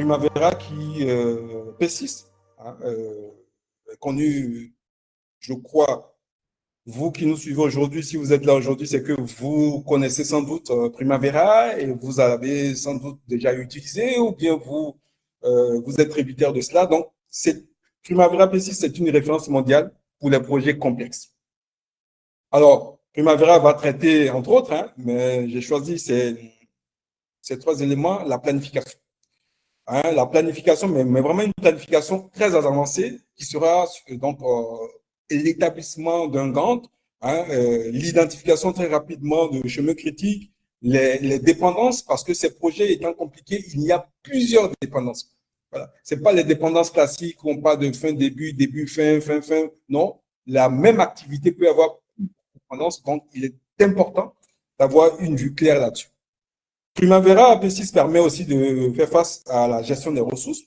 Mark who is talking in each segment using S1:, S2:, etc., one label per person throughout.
S1: Primavera qui persiste, hein, connu, je crois, vous qui nous suivez aujourd'hui, si vous êtes là aujourd'hui, c'est que vous connaissez sans doute Primavera et vous avez sans doute déjà utilisé ou bien vous êtes tributaire de cela. Donc, Primavera P6, c'est une référence mondiale pour les projets complexes. Alors, Primavera va traiter, entre autres, hein, mais j'ai choisi ces trois éléments, la planification. Hein, la planification, mais vraiment une planification très avancée qui sera donc l'établissement d'un Gantt, hein, l'identification très rapidement de chemins critiques, les dépendances, parce que ces projets étant compliqués, il y a plusieurs dépendances. Voilà. Ce n'est pas les dépendances classiques où on parle de fin, début, début, fin, fin, fin. Non, la même activité peut avoir plusieurs dépendances, donc il est important d'avoir une vue claire là-dessus. Primavera P6 permet aussi de faire face à la gestion des ressources.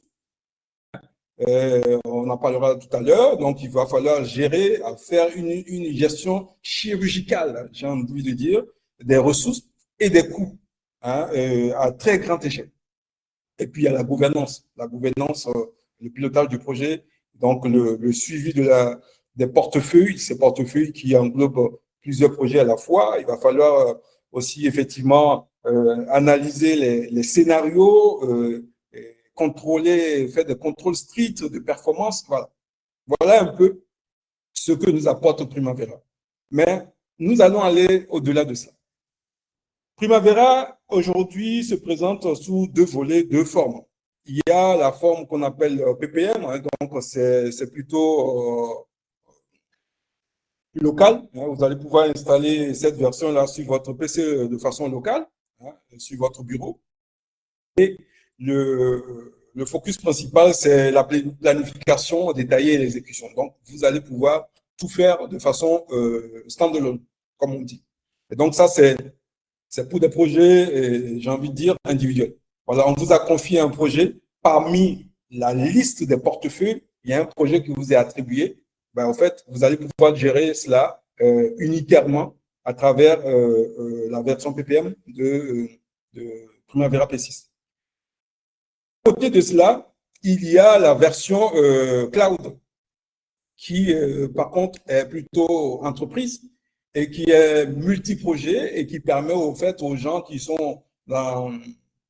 S1: On en parlera tout à l'heure. Donc, il va falloir gérer, faire une gestion chirurgicale, j'ai envie de dire, des ressources et des coûts, hein, à très grande échelle. Et puis, il y a la gouvernance, le pilotage du projet, donc le suivi des portefeuilles, ces portefeuilles qui englobent plusieurs projets à la fois. Il va falloir aussi effectivement analyser les scénarios, contrôler, faire des contrôles stricts de performance. Voilà. Voilà un peu ce que nous apporte Primavera. Mais nous allons aller au-delà de ça. Primavera, aujourd'hui, se présente sous deux volets, deux formes. Il y a la forme qu'on appelle PPM, hein, donc c'est plutôt local. Hein, vous allez pouvoir installer cette version-là sur votre PC de façon locale, hein, sur votre bureau. Et le focus principal, c'est la planification détaillée et l'exécution. Donc, vous allez pouvoir tout faire de façon standalone, comme on dit. Et donc, ça, c'est pour des projets, j'ai envie de dire, individuels. Voilà, on vous a confié un projet. Parmi la liste des portefeuilles, il y a un projet qui vous est attribué. Ben, en fait, vous allez pouvoir gérer cela unitairement à travers la version PPM de Primavera P6. À côté de cela, il y a la version cloud qui, par contre, est plutôt entreprise et qui est multi-projet et qui permet au fait aux gens qui sont dans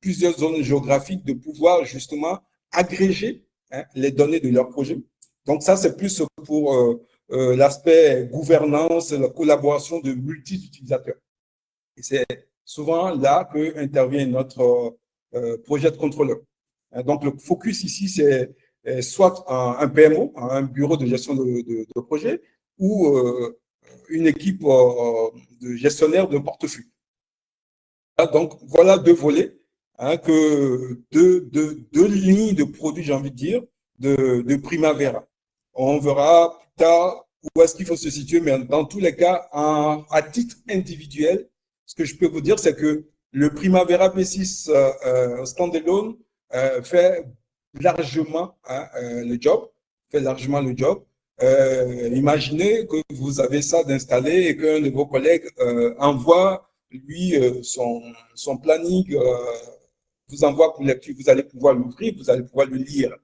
S1: plusieurs zones géographiques de pouvoir justement agréger, hein, les données de leur projet. Donc ça, c'est plus pour l'aspect gouvernance, la collaboration de multi-utilisateurs. Et c'est souvent là que intervient notre projet de contrôleur. Donc, le focus ici, c'est soit un PMO, un bureau de gestion de projet, ou une équipe de gestionnaire de portefeuille. Donc, voilà deux volets, hein, deux lignes de produits, j'ai envie de dire, de Primavera. On verra plus tard où est-ce qu'il faut se situer, mais dans tous les cas, à titre individuel, ce que je peux vous dire, c'est que le Primavera P6 standalone fait largement, hein, le job, fait largement le job. Imaginez que vous avez ça d'installé et qu'un de vos collègues envoie lui son planning, vous envoie pour lecture, vous allez pouvoir l'ouvrir, vous allez pouvoir le lire.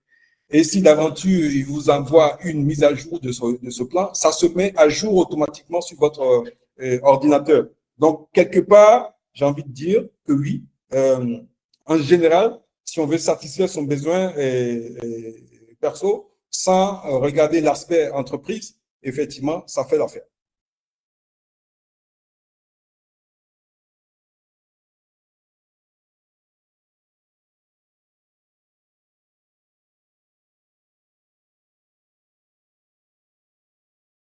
S1: Et si d'aventure, il vous envoie une mise à jour de ce plan, ça se met à jour automatiquement sur votre ordinateur. Donc, quelque part, j'ai envie de dire que oui, en général, si on veut satisfaire son besoin perso, sans regarder l'aspect entreprise, effectivement, ça fait l'affaire.